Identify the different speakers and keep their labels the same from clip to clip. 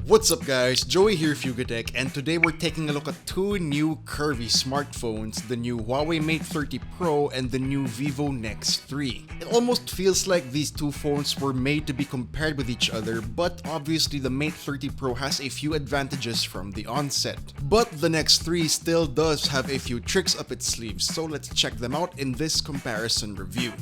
Speaker 1: What's up guys, Joey here with YugaTech, and today we're taking a look at two new curvy smartphones, the new Huawei Mate 30 Pro and the new Vivo NEX 3. It almost feels like these two phones were made to be compared with each other, but obviously the Mate 30 Pro has a few advantages from the onset. But the NEX 3 still does have a few tricks up its sleeves, so let's check them out in this comparison review.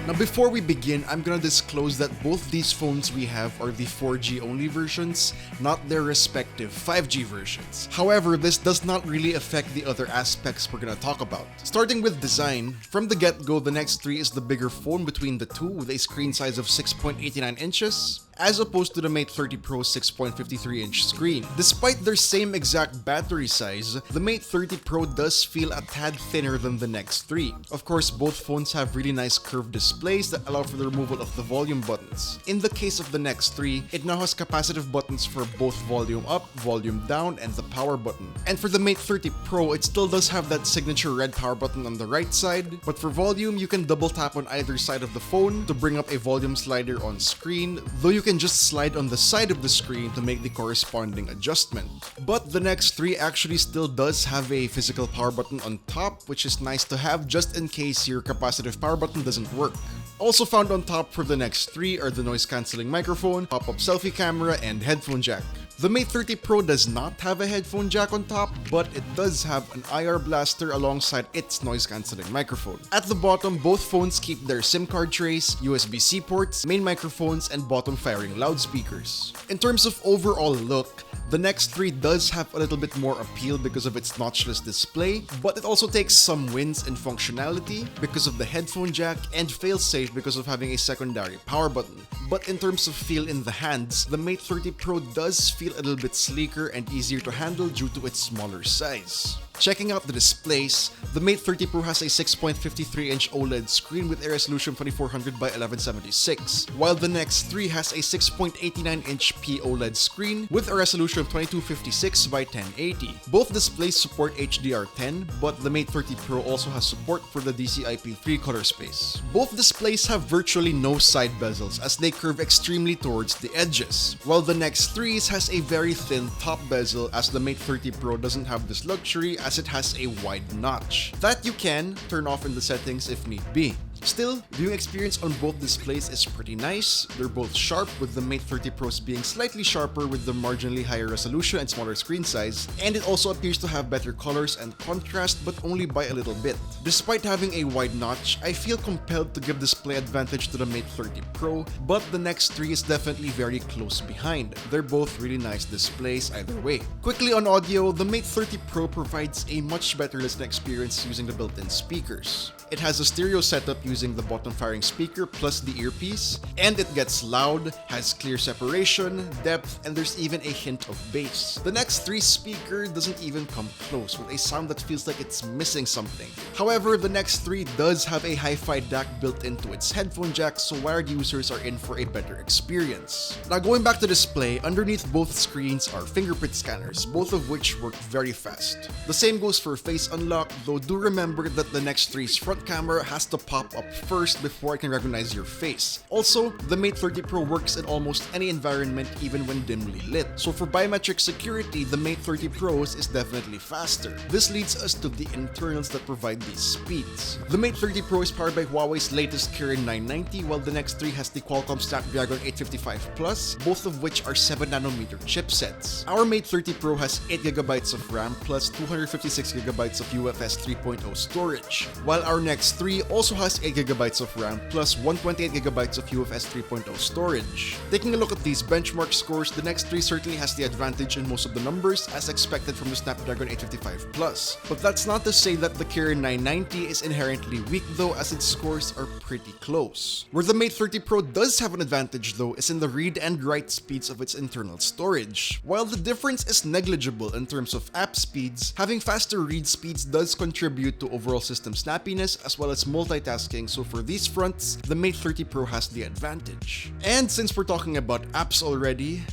Speaker 1: Now before we begin, I'm gonna disclose that both these phones we have are the 4G only versions, not their respective 5G versions. However, this does not really affect the other aspects we're gonna talk about. Starting with design, from the get-go, the NEX 3 is the bigger phone between the two with a screen size of 6.89 inches, as opposed to the Mate 30 Pro's 6.53-inch screen. Despite their same exact battery size, the Mate 30 Pro does feel a tad thinner than the NEX 3. Of course, both phones have really nice curved displays that allow for the removal of the volume buttons. In the case of the NEX 3, it now has capacitive buttons for both volume up, volume down, and the power button. And for the Mate 30 Pro, it still does have that signature red power button on the right side, but for volume, you can double tap on either side of the phone to bring up a volume slider on screen, though you can just slide on the side of the screen to make the corresponding adjustment. But the NEX 3 actually still does have a physical power button on top, which is nice to have just in case your capacitive power button doesn't work. Also found on top for the NEX 3 are the noise cancelling microphone, pop-up selfie camera, and headphone jack. The Mate 30 Pro does not have a headphone jack on top, but it does have an IR blaster alongside its noise cancelling microphone. At the bottom, both phones keep their SIM card trays, USB-C ports, main microphones, and bottom firing loudspeakers. In terms of overall look, the NEX 3 does have a little bit more appeal because of its notchless display, but it also takes some wins in functionality because of the headphone jack and failsafe because of having a secondary power button. But in terms of feel in the hands, the Mate 30 Pro does feel a little bit sleeker and easier to handle due to its smaller size. Checking out the displays, the Mate 30 Pro has a 6.53-inch OLED screen with a resolution 2400 by 1176, while the NEX 3 has a 6.89-inch POLED screen with a resolution of 2256 by 1080. Both displays support HDR10, but the Mate 30 Pro also has support for the DCI-P3 color space. Both displays have virtually no side bezels as they curve extremely towards the edges, while the NEX 3's has a very thin top bezel as the Mate 30 Pro doesn't have this luxury as it has a wide notch that you can turn off in the settings if need be. Still, viewing experience on both displays is pretty nice. They're both sharp, with the Mate 30 Pros being slightly sharper with the marginally higher resolution and smaller screen size, and it also appears to have better colors and contrast, but only by a little bit. Despite having a wide notch, I feel compelled to give display advantage to the Mate 30 Pro, but the NEX 3 is definitely very close behind. They're both really nice displays either way. Quickly on audio, the Mate 30 Pro provides a much better listening experience using the built-in speakers. It has a stereo setup using the bottom firing speaker plus the earpiece, and it gets loud, has clear separation, depth, and there's even a hint of bass. The NEX 3 speaker doesn't even come close, with a sound that feels like it's missing something. However, the NEX 3 does have a hi-fi DAC built into its headphone jack, so wired users are in for a better experience. Now going back to display, underneath both screens are fingerprint scanners, both of which work very fast. The same goes for face unlock, though do remember that the NEX 3's front camera has to pop up first before it can recognize your face. Also, the Mate 30 Pro works in almost any environment even when dimly lit. So for biometric security, the Mate 30 Pros is definitely faster. This leads us to the internals that provide these speeds. The Mate 30 Pro is powered by Huawei's latest Kirin 990, while the NEX 3 has the Qualcomm Snapdragon 855 Plus, both of which are 7nm chipsets. Our Mate 30 Pro has 8GB of RAM plus 256GB of UFS 3.0 storage, while our NEX 3 also has 8GB of RAM plus 128GB of UFS 3.0 storage. Taking a look at these benchmark scores, the NEX 3 certainly has the advantage in most of the numbers as expected from the Snapdragon 855 Plus. But that's not to say that the Kirin 990 is inherently weak though, as its scores are pretty close. Where the Mate 30 Pro does have an advantage though is in the read and write speeds of its internal storage. While the difference is negligible in terms of app speeds, having faster read speeds does contribute to overall system snappiness as well as multitasking, so for these fronts, the Mate 30 Pro has the advantage. And since we're talking about apps already,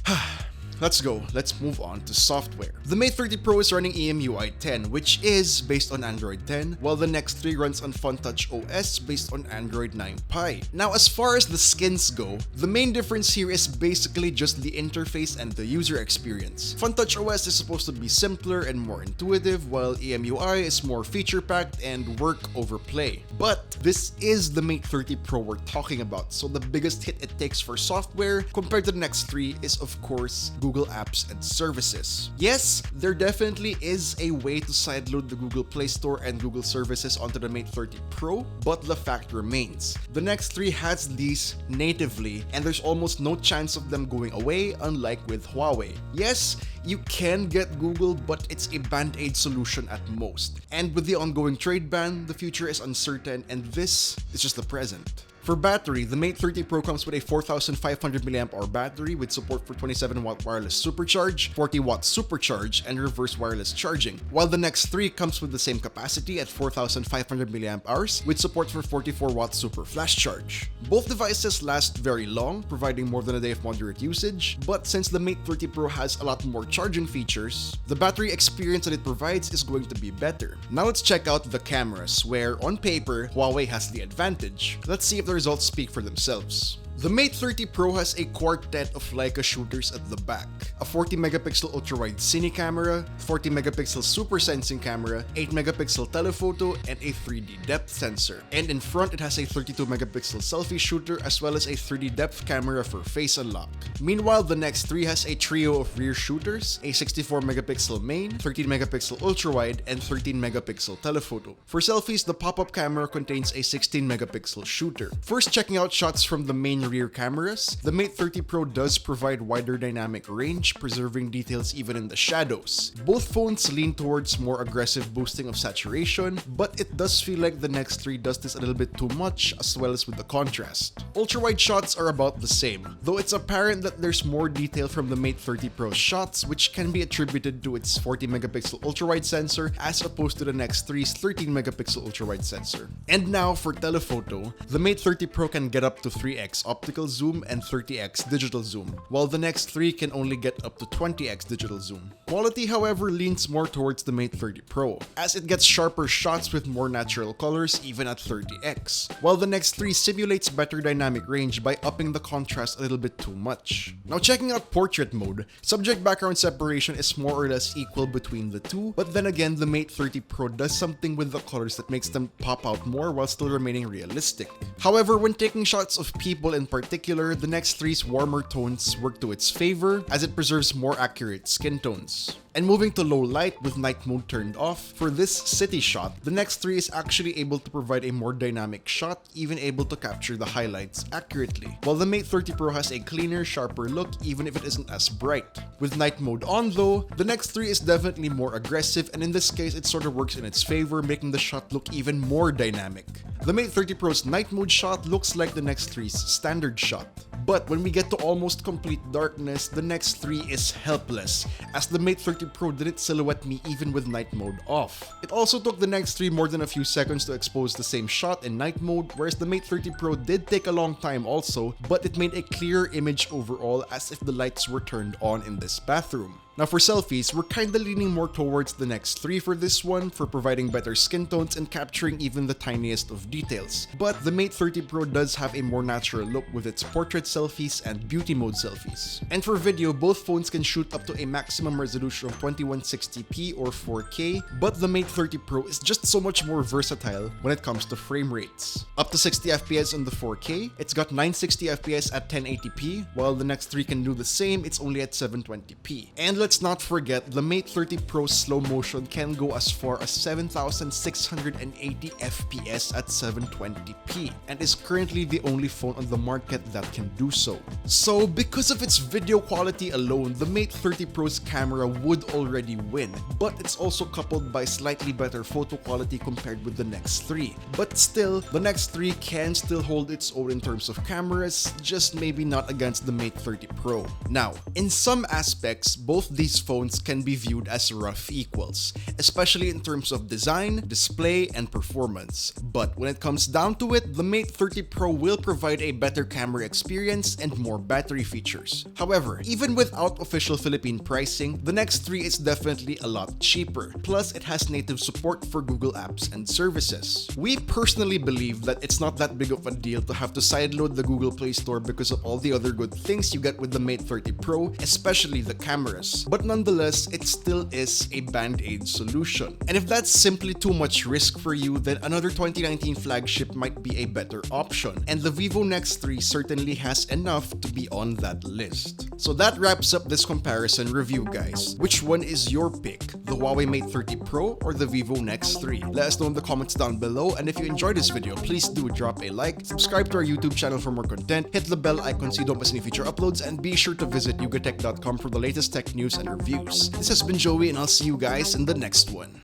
Speaker 1: let's go. Let's move on to software. The Mate 30 Pro is running EMUI 10, which is based on Android 10, while the NEX 3 runs on FunTouch OS based on Android 9 Pie. Now, as far as the skins go, the main difference here is basically just the interface and the user experience. FunTouch OS is supposed to be simpler and more intuitive, while EMUI is more feature-packed and work over play. But this is the Mate 30 Pro we're talking about, so the biggest hit it takes for software compared to the NEX 3 is of course Google Apps and Services. Yes, there definitely is a way to sideload the Google Play Store and Google Services onto the Mate 30 Pro, but the fact remains, the NEX 3 has these natively and there's almost no chance of them going away, unlike with Huawei. Yes, you can get Google, but it's a band-aid solution at most. And with the ongoing trade ban, the future is uncertain, and this is just the present. For battery, the Mate 30 Pro comes with a 4500 mAh battery with support for 27W wireless supercharge, 40W supercharge, and reverse wireless charging, while the NEX 3 comes with the same capacity at 4500 mAh with support for 44W super flash charge. Both devices last very long, providing more than a day of moderate usage, but since the Mate 30 Pro has a lot more charging features, the battery experience that it provides is going to be better. Now let's check out the cameras, where on paper, Huawei has the advantage. Let's see if the results speak for themselves. The Mate 30 Pro has a quartet of Leica shooters at the back, a 40MP ultra-wide cine camera, 40MP super sensing camera, 8MP telephoto, and a 3D depth sensor. And in front, it has a 32MP selfie shooter as well as a 3D depth camera for face unlock. Meanwhile, the NEX 3 has a trio of rear shooters, a 64MP main, 13MP ultra-wide, and 13MP telephoto. For selfies, the pop-up camera contains a 16MP shooter. First, checking out shots from the main rear cameras, the Mate 30 Pro does provide wider dynamic range, preserving details even in the shadows. Both phones lean towards more aggressive boosting of saturation, but it does feel like the NEX 3 does this a little bit too much, as well as with the contrast. Ultra-wide shots are about the same, though it's apparent that there's more detail from the Mate 30 Pro's shots, which can be attributed to its 40MP ultra-wide sensor as opposed to the NEX 3's 13MP ultra-wide sensor. And now for telephoto, the Mate 30 Pro can get up to 3x optical zoom and 30x digital zoom, while the NEX 3 can only get up to 20x digital zoom. Quality, however, leans more towards the Mate 30 Pro, as it gets sharper shots with more natural colors even at 30x, while the NEX 3 simulates better dynamic range by upping the contrast a little bit too much. Now checking out portrait mode, subject background separation is more or less equal between the two, but then again the Mate 30 Pro does something with the colors that makes them pop out more while still remaining realistic. However, when taking shots of people in particular, the NEX 3's warmer tones work to its favor as it preserves more accurate skin tones. And moving to low light with night mode turned off, for this city shot, the NEX 3 is actually able to provide a more dynamic shot, even able to capture the highlights accurately, while the Mate 30 Pro has a cleaner, sharper look even if it isn't as bright. With night mode on though, the NEX 3 is definitely more aggressive, and in this case it sort of works in its favor, making the shot look even more dynamic. The Mate 30 Pro's night mode shot looks like the NEX 3's standard shot. But when we get to almost complete darkness, the NEX 3 is helpless, as the Mate 30 Pro didn't silhouette me even with night mode off. It also took the NEX 3 more than a few seconds to expose the same shot in night mode, whereas the Mate 30 Pro did take a long time also, but it made a clearer image overall as if the lights were turned on in this bathroom. Now for selfies, we're kinda leaning more towards the NEX 3 for this one, for providing better skin tones and capturing even the tiniest of details. But the Mate 30 Pro does have a more natural look with its portrait selfies and beauty mode selfies. And for video, both phones can shoot up to a maximum resolution of 2160p or 4K, but the Mate 30 Pro is just so much more versatile when it comes to frame rates. Up to 60fps on the 4K, it's got 960fps at 1080p, while the NEX 3 can do the same, it's only at 720p. And let's not forget, the Mate 30 Pro's slow motion can go as far as 7680 FPS at 720p, and is currently the only phone on the market that can do so. So because of its video quality alone, the Mate 30 Pro's camera would already win, but it's also coupled by slightly better photo quality compared with the NEX 3. But still, the NEX 3 can still hold its own in terms of cameras, just maybe not against the Mate 30 Pro. Now, in some aspects, both these phones can be viewed as rough equals, especially in terms of design, display, and performance. But when it comes down to it, the Mate 30 Pro will provide a better camera experience and more battery features. However, even without official Philippine pricing, the NEX 3 is definitely a lot cheaper. Plus, it has native support for Google apps and services. We personally believe that it's not that big of a deal to have to sideload the Google Play Store because of all the other good things you get with the Mate 30 Pro, especially the cameras. But nonetheless, it still is a band-aid solution. And if that's simply too much risk for you, then another 2019 flagship might be a better option. And the Vivo NEX 3 certainly has enough to be on that list. So that wraps up this comparison review, guys. Which one is your pick? The Huawei Mate 30 Pro or the Vivo NEX 3? Let us know in the comments down below, and if you enjoyed this video, please do drop a like, subscribe to our YouTube channel for more content, hit the bell icon so you don't miss any future uploads, and be sure to visit YugaTech.com for the latest tech news and reviews. This has been Joey, and I'll see you guys in the next one.